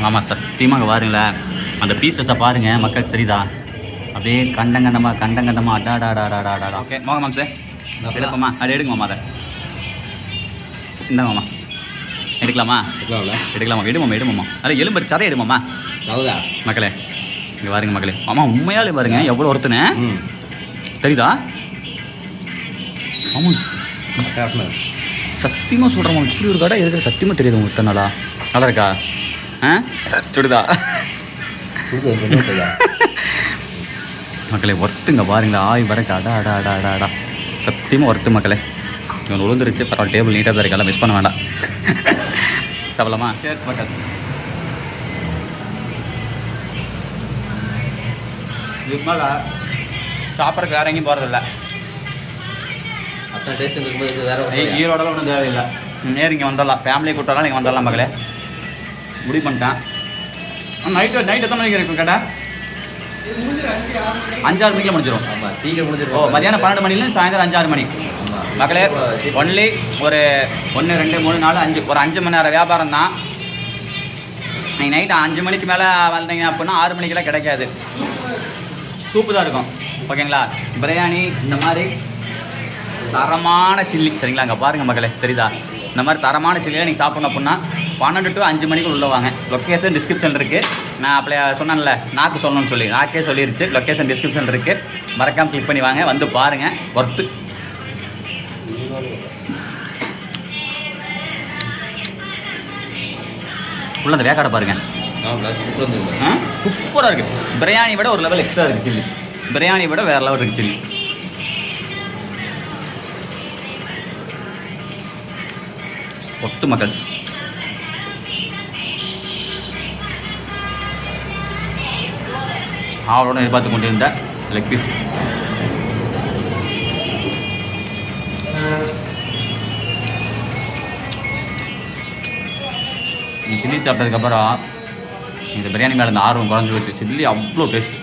ஆமாம் சத்தியமாக பாருங்களேன், அந்த பீசஸை பாருங்கள் மக்கள், தெரியுதா? அப்படியே கண்டங்கண்டமாக அடாடாடாடாடா. ஓகே மோகம் மாம் சார் எடுப்போம்மா. அது எடுங்க மாமா. அதை இந்த மாமா எடுக்கலாமா? எடுமாம்மா. அது எலும்பு சதை எடுமாம்மா மக்களே. இங்கே பாருங்க மக்களே. ஆமாம், உண்மையாலே பாருங்க எவ்வளோ ஒருத்தனே தெரியுதா? ஆமாம் சத்தியமாக சொல்கிறேன், இப்படி ஒரு கடை இருக்கிற சத்தியமாக தெரியுது உங்களுக்கு. இத்தனை நாளா நல்லா இருக்கா? சுடுதா மக்களே? ஒர்த்துங்க பாருங்களா, ஆய் வரக்கு அடா சத்தியமாக ஒர்த்து மக்களே. இவன் உளுந்துருச்சு, பரவாயில்ல. டேபிள் நீட்டாக தான் இருக்கா, மிஸ் பண்ண வேண்டாம். சாப்பிடலாமா? சேர்ஸ் மக்கள். இதுக்கு மேலே சாப்பிட்றதுக்கு வேறு எங்கேயும் போகிறதில்ல. அத்தனை டேஸ்ட் இருக்கும்போது வேறு ஈரோடலாம் ஒன்றும் தேவையில்லை. நேரம் இங்கே வந்துடலாம், ஃபேமிலியை கூப்பிட்டாலும் நீங்கள் வந்துடலாம் மக்களே. முடிவு பண்ணிட்டேன். நைட்டு எத்தனை மணிக்கு இருக்கும் கடை? 5-6 மணிக்கு முடிஞ்சிடும். ஆமாம், சீக்கிரம் முடிஞ்சிடும். ஓ, மதியானம் 12 மணிலேருந்து சாயந்தரம் 5-6 மணி மக்களே. ஒன்லி ஒரு 1 2 3 4 5 ஒரு 5 மணி நேரம் வியாபாரம் தான். நீங்கள் நைட்டு 5 மணிக்கு மேலே வந்தீங்க அப்படின்னா 6 மணிக்கெல்லாம் கிடைக்காது. சூப்பு தான் இருக்கும். ஓகேங்களா? பிரியாணி இந்த மாதிரி தரமான சில்லி சரிங்களா? அங்கே பாருங்கள் மக்களே, தெரியுதா? இந்த மாதிரி தரமான சில்லியில் நீங்கள் சாப்பிடணும் அப்படின்னா 12 to 5 மணிக்கு உள்ளே வாங்க. லொக்கேஷன் டிஸ்கிரிப்ஷன் இருக்குது. நான் அப்படி சொன்னேன்ல, நாக்கு சொல்லணும்னு சொல்லி நாக்கே சொல்லிருச்சு. லொக்கேஷன் டிஸ்கிரிப்ஷன் இருக்குது. மறக்காமல் கிளிக் பண்ணி வாங்க, வந்து பாருங்கள், ஒர்த்து. உள்ள அந்த வேக்காடை பாருங்கள், சூப்பராக இருக்குது. பிரியாணி விட ஒரு லெவல் எக்ஸ்ட்ரா இருக்குது சில்லி. பிரியாணி விட வேறு லெவல் இருக்குது சில்லி. ஒட்டு மக்கள். அவளோட எதிர்பார்த்து கொண்டிருந்த லெக் பீஸ். சில்லி சாப்பிட்டதுக்கப்புறம் இந்த பிரியாணி மேலே இந்த ஆர்வம் குறைஞ்சி வச்சு. சில்லி அவ்வளோ டேஸ்ட்.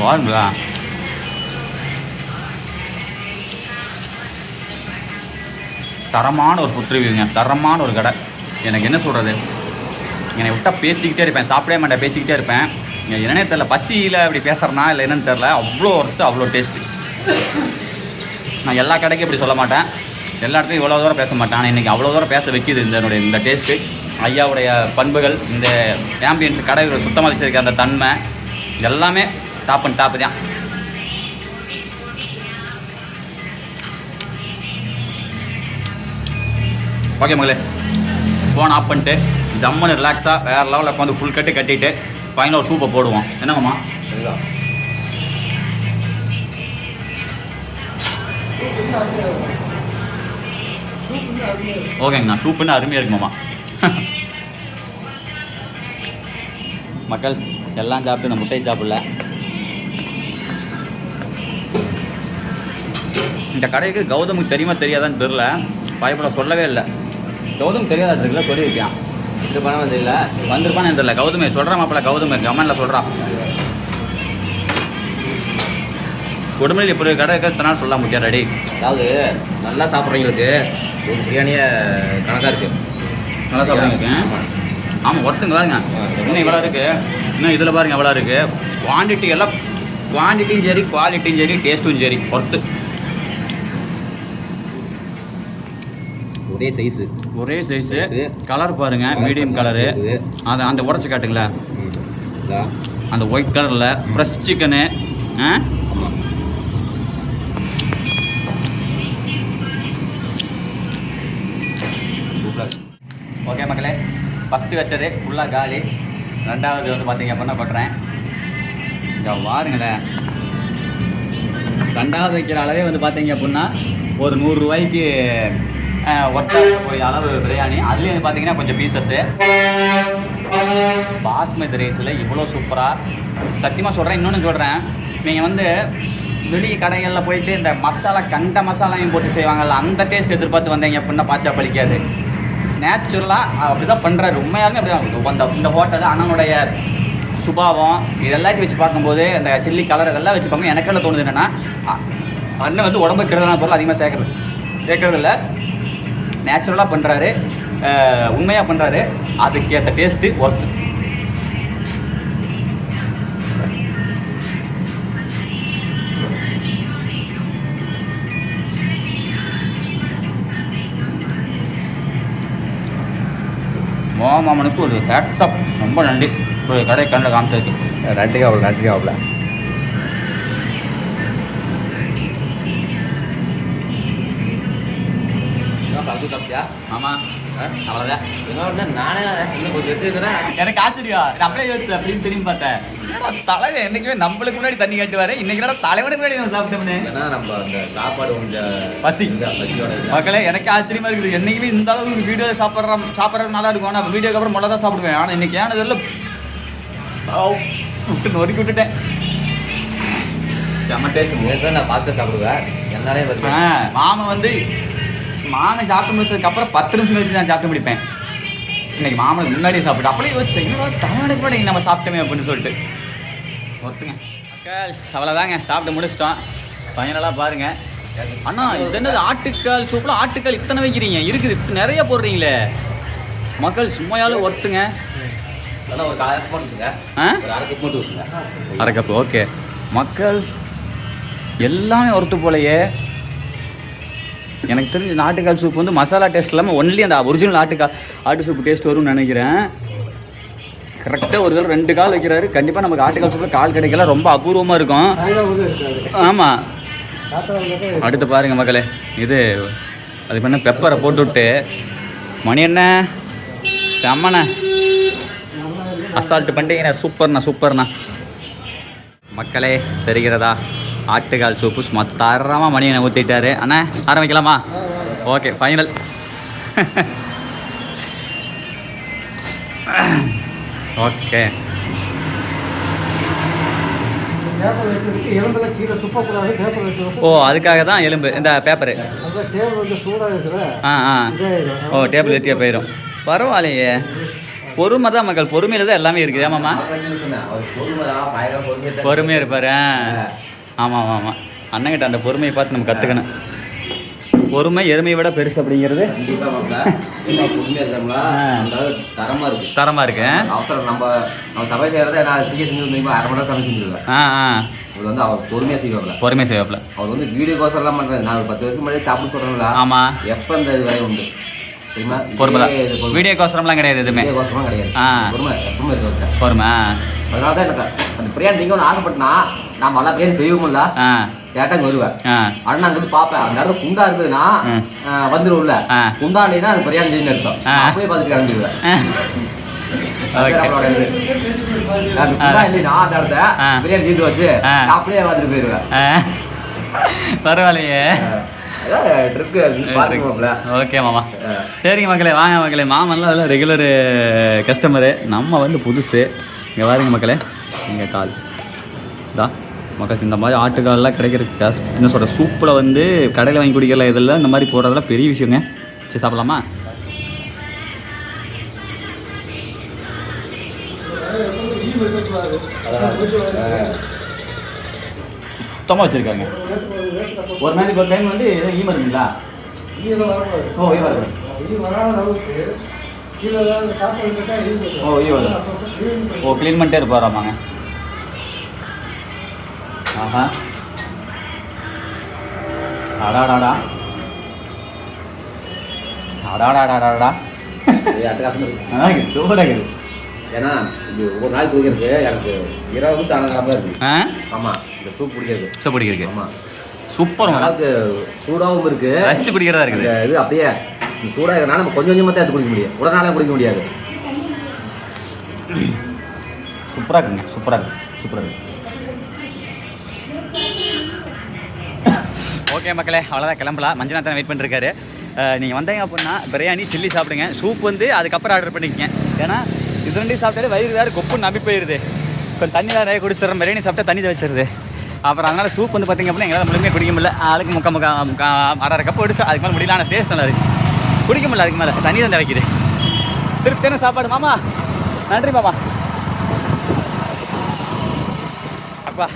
வாருங்களா, தரமான ஒரு ஃபுட் ரிவ்யூங்க, தரமான ஒரு கடை. எனக்கு என்ன சொல்கிறது, என்னை விட்டால் பேசிக்கிட்டே இருப்பேன், சாப்பிடவே மாட்டேன், பேசிக்கிட்டே இருப்பேன். என்னன்னே தெரில, பசியில் அப்படி பேசுகிறேன்னா இல்லை என்னன்னு தெரில, அவ்வளோ ஒர்த்து, அவ்வளோ டேஸ்ட்டு. நான் எல்லா கடைக்கும் இப்படி சொல்ல மாட்டேன், எல்லா இடத்துலையும் இவ்வளோ தூரம் பேச மாட்டேன். ஆனால் இன்றைக்கி அவ்வளோ தூரம் பேச வைக்கிது இந்த டேஸ்ட்டு. ஐயாவுடைய பண்புகள், இந்த ஆம்பியன்ஸ், கடை சுத்தமாக வச்சிருக்க அந்த தன்மை எல்லாமே டாப் அண்ட் டாப்பு தான். ஓகே மகளே, ஃபோன் ஆஃப் பண்ணிட்டு ஜம்முன்னு ரிலாக்ஸாக வேறு லெவலில் உட்காந்து ஃபுல் கட்டு கட்டிட்டு ஃபைனல் ஒரு சூப்பை போடுவோம். என்னங்கம்மா? ஓகேங்கண்ணா, சூப்புன்னு அருமையாக இருக்குமாம்மா. மக்கள் எல்லாம் சாப்பிட்டு இந்த முட்டையை சாப்பிடல. இந்த கடைக்கு கௌதமுக்கு தெரியுமா தெரியாதான்னு தெரில, பயப்பட சொல்லவே இல்லை. கௌதம் தெரியாதா இருக்குல்ல, சொல்லியிருக்கான். இது பண்ண வந்தில்ல, வந்திருப்பான்னு தெரியல. கௌதமே சொல்கிறா மாப்பிள்ள, கௌதமே கமெண்டில் சொல்கிறான். கொடுமையில் இப்படி கடை இருக்கிறதுனால சொல்ல முடியாது. ரெடி, அதாவது நல்லா சாப்பிட்றவங்களுக்கு ஒரு பிரியாணியே கணக்காக இருக்குது. நல்லா சாப்பிட்றவங்களுக்கு ஆமாம், ஒருத்தங்க பாருங்க இன்னும் இவ்வளோ இருக்குது, இன்னும் இதில் பாருங்கள் எவ்வளோ இருக்குது. குவான்டிட்டி எல்லாம், குவான்டிட்டியும் சரி, குவாலிட்டியும் சரி, டேஸ்ட்டும் சரி, ஒர்த்து. ஒரே சைஸு, ஒரே சைஸு. கலர் பாருங்கள், மீடியம் கலரு. அதை அந்த உடச்சி காட்டுங்களா, அந்த ஒயிட் கலரில் ஃப்ரெஷ் சிக்கனு. ஓகே மக்களே, ஃபஸ்ட்டு வச்சது ஃபுல்லாக காலி. ரெண்டாவது வந்து பார்த்தீங்க அப்படின்னா கொட்டுறேன். இங்கே வாருங்களேன், ரெண்டாவது வைக்கிற அளவே வந்து பார்த்தீங்க அப்படின்னா ஒரு 100 ரூபாய்க்கு ஒர்த்த அளவு பிரியாணி. அதுலேயும் வந்து பார்த்தீங்கன்னா கொஞ்சம் பீசஸ்ஸு. பாஸ்மதி ரைஸில் இவ்வளோ சூப்பராக, சத்தியமாக சொல்கிறேன். இன்னொன்று சொல்கிறேன், நீங்கள் வந்து வெளியே கடைகளில் போயிட்டு இந்த மசாலா, கண்ட மசாலாவையும் போட்டு செய்வாங்கல்ல, அந்த டேஸ்ட் எதிர்பார்த்து வந்தீங்க அப்படின்னா பாச்சா பழிக்காது. நேச்சுரலாக அப்படி தான் பண்ணுறாரு, உண்மையாலுமே அப்படி தான். இந்த ஹோட்டல் அண்ணனுடைய சுபாவம் இது எல்லாத்தையும் வச்சு பார்க்கும்போது, அந்த சில்லி கலர் இதெல்லாம் வச்சு பார்க்கும்போது எனக்கு என்ன தோணுது என்னென்னா, அண்ணன் வந்து உடம்பு கெடுதலான பொருள் அதிகமாக சேர்க்கறதில்ல, நேச்சுரலாக பண்ணுறாரு, உண்மையாக பண்ணுறாரு. அதுக்கேற்ற டேஸ்ட்டு ஒர்த்து. மாமனுக்கு ஒரு ஹேட்ஸ்அப், ரொம்ப நன்றி. ஒரு கடை கண்ணில் காமிச்சதுக்கு நன்றிங்க அவ்வளோ, நன்றிங்க அவ்வளோ. ஆமாம், அவ்வளோதான். நானே இன்னும் கொஞ்சம் எடுத்துக்கிறேன். எனக்கு ஆச்சரியம், நான் அப்படியே யோசிச்சு அப்படின்னு திரும்பி பார்த்தேன். தலைவன் என்னைக்குமே நம்மளுக்கு முன்னாடி தண்ணி காட்டுவாரு, இன்னைக்கு தலைவனுக்கு முன்னாடி நம்ம சாப்பிட்டோம்னு. ஏன்னா நம்ம அந்த சாப்பாடு கொஞ்சம் பசியோட மக்களே எனக்கு ஆச்சரியமா இருக்குது. என்னைக்குமே இந்த அளவுக்கு வீடியோ சாப்பிட்றது நல்லா இருக்கும். ஆனால் வீடியோக்கு அப்புறம் மொழ தான் சாப்பிடுவேன். ஆனால் இன்னைக்கு ஏனதில்ல விட்டு நொறுக்கி விட்டுட்டேன். செம்ம டேஸ்ட். நான் பார்த்து சாப்பிடுவேன். என்னாலே மாமன் சாப்பிட்டு முடிச்சதுக்கப்புறம் 10 நிமிஷம் கழிச்சு நான் சாப்பிட்டு முடிப்பேன். இன்னைக்கு மாமனுக்கு முன்னாடியே சாப்பிட்டு அப்படியே வச்சேன், இன்னும் தலைவனுக்கு முன்னாடி நம்ம சாப்பிட்டோமே அப்படின்னு சொல்லிட்டு ஒருத்துங்க. மக்கள் அவ்வளோதாங்க, சாப்பிட்டு முடிச்சிட்டோம். ஃபைனலாக பாருங்கள். அண்ணா இது என்னது ஆட்டுக்கால் சூப்பில் ஆட்டுக்கால் இத்தனை வைக்கிறீங்க, இருக்குது நிறைய போடுறீங்களே மக்கள், சும்மையாலும் ஒருத்துங்க. ஒரு 1/2 கப் போட்டுங்க, ஒரு 1/2 கப் போட்டு விட்டுங்க. 1/2 கப் ஓகே மக்கள், எல்லாமே ஒருத்து போலையே. எனக்கு தெரிஞ்ச ஆட்டுக்கால் சூப் வந்து மசாலா டேஸ்ட் இல்லாமல் ஒன்லி அந்த ஒரிஜினல் ஆட்டு சூப் டேஸ்ட் வரும்னு நினைக்கிறேன். கரெக்டாக ஒரு தடவை 2 கால் வைக்கிறாரு. கண்டிப்பாக நமக்கு ஆட்டுக்கால் சூப்பில் கால் கிடைக்கல, ரொம்ப அபூர்வமாக இருக்கும். ஆமாம். அடுத்து பாருங்கள் மக்களே, இது அது பண்ண பெப்பரை போட்டு விட்டு மணி என்ன செம்மண்ண அசால்ட்டு பண்ணிட்டீங்கண்ணா. சூப்பர்ண்ணா மக்களே, தெரிகிறதா ஆட்டுக்கால் சூப்பு சும்மா தரமாக மணி என்ன ஊற்றிட்டாரு. அண்ணா ஆரம்பிக்கலாமா? Okay, final. ஓகே, ஓ அதுக்காக தான் எலும்பு இந்த பேப்பரு. ஓ டேபிள் வெட்டியாக போயிடும். பரவாயில்லையே, பொறுமை தான் மக்கள், பொறுமையில் தான் எல்லாமே இருக்குது. ஆமாம்மா, பொறுமையாக இருப்பார். ஆமாம், அண்ணங்கிட்ட அந்த பொறுமையை பார்த்து நம்ம கற்றுக்கணும். பொறுமை எருமையை விட பெருசு அப்படிங்கிறது தரமாக இருக்கு. அவசரம் நம்ம சபை செய்யறத நான் சீக்கிரம் செஞ்சு 1/2 மணி நேரம் சமைச்சுருவேன். இது வந்து அவர் பொறுமையாக செய்வாப்ல. அவர் வந்து வீடியோக்கோசரம் பண்ணுறது. நான் ஒரு 10 வருஷம் முன்னாடி சாப்பிட்டு சொல்கிறேன்ல. ஆமாம், எப்போ இந்த இது வரை உண்டு தெரியுமா? வீடியோ கோசரம்லாம் கிடையாது, எதுவுமே கோசரமாக கிடையாது. பொறுமை எப்பவுமே இருக்கு, பொறுமை. அதனால தான் எனக்கு அந்த பிரியாணி திங்க ஒன்று ஆசைப்பட்டனா நான் நல்லா பிரியாணி செய்வோம்ல, கேட்டால் அங்கே வருவேன். ஆனால் அங்கே வந்து பார்ப்பேன், அந்த இடத்துல குண்டா இருந்ததுன்னா வந்துடும்ல, குண்டா இல்லைன்னா அது பிரியாணி செஞ்சு எடுத்தோம் அப்படியே பார்த்துட்டு கிளம்பிடுவேன். அந்த குண்டா இல்லைன்னா அந்த இடத்த பிரியாணி செஞ்சு வச்சு அப்படியே பார்த்துட்டு போயிடுவேன். பரவாயில்லையே. ஓகே மாமா, சரிங்க மக்களே, வாங்க மக்களே. மாமன்லாம் அதெல்லாம் ரெகுலரு கஸ்டமரு, நம்ம வந்து புதுசு. இங்கே பாருங்க மக்களே, இங்கே கால் தான் மக்கள். இந்த மாதிரி ஆட்டுக்கால்லாம் கிடைக்கிறதுக்கு என்ன சொல்கிற, சூப்பில் வந்து கடையில் வாங்கி குடிக்கல, இதெல்லாம் இந்த மாதிரி போடுறதெல்லாம் பெரிய விஷயங்க. சரி, சாப்பிடலாமா? சுத்தமாக வச்சுருக்காங்க. ஒரு நாளைக்கு ஒரு டைம் வந்து எதுவும் ஈ வருங்களா? ஓ ஈ வரும். ஓ ஈ வரும். ஓ க்ளீன் பண்ணிட்டே இருப்பாராமாங்க. ஆஹா, அடாடாடா அடாடாடாடாடா, சூப்பராக இருக்குது. ஏன்னா இது ஒரு நாள் குடிக்கிறது எனக்கு 20 நிமிஷம் ஆனதாக இருக்குது. ஆமாம், இந்த சூப் பிடிக்கிறது. ஆமாம், சூப்பர். அளவுக்கு சூடாகவும் இருக்குது, ரசிச்சு குடிக்கிறதா இருக்குது. இது அப்படியே சூடாக இருக்கிறனால நம்ம கொஞ்சம் கொஞ்சமாக தான் எடுத்து குடிக்க முடியும், உடனே குடிக்க முடியாது. சூப்பராக இருக்குங்க, சூப்பராக இருக்குது. ஓகே மக்களே, அவ்வளோதான், கிளம்பலாம். மஞ்சநாத்தன் வெயிட் பண்ணிருக்காரு. நீங்கள் வந்தீங்க அப்படின்னா பிரியாணி சில்லி சாப்பிடுங்க. சூப் வந்து அதுக்கப்புறம் ஆர்டர் பண்ணிக்கங்க. ஏன்னா இது 2 சாப்பிட்டாலே வயிறு வேறு கொப்புன்னு நம்பி போயிடுது. கொஞ்சம் தண்ணி வேறு குடிச்சிடுறோம், பிரியாணி சாப்பிட்டா தண்ணி வச்சிருது. அப்புறம் அதனால் சூப் வந்து பார்த்திங்க அப்படின்னா எங்களால் முழுமையாக குடிக்க முடியல. ஆளுக்கு முக்கா 1/2 கப்பு குடிச்சோம். அதுக்கு மேலே முடியல. ஆனால் டேஸ்ட் நல்லா இருந்துச்சு, குடிக்க முடியல. அதுக்கு மேலே தண்ணி தான் வைக்குது. திருப்தியான சாப்பாடு மாமா. நன்றி மாமா. அப்பா.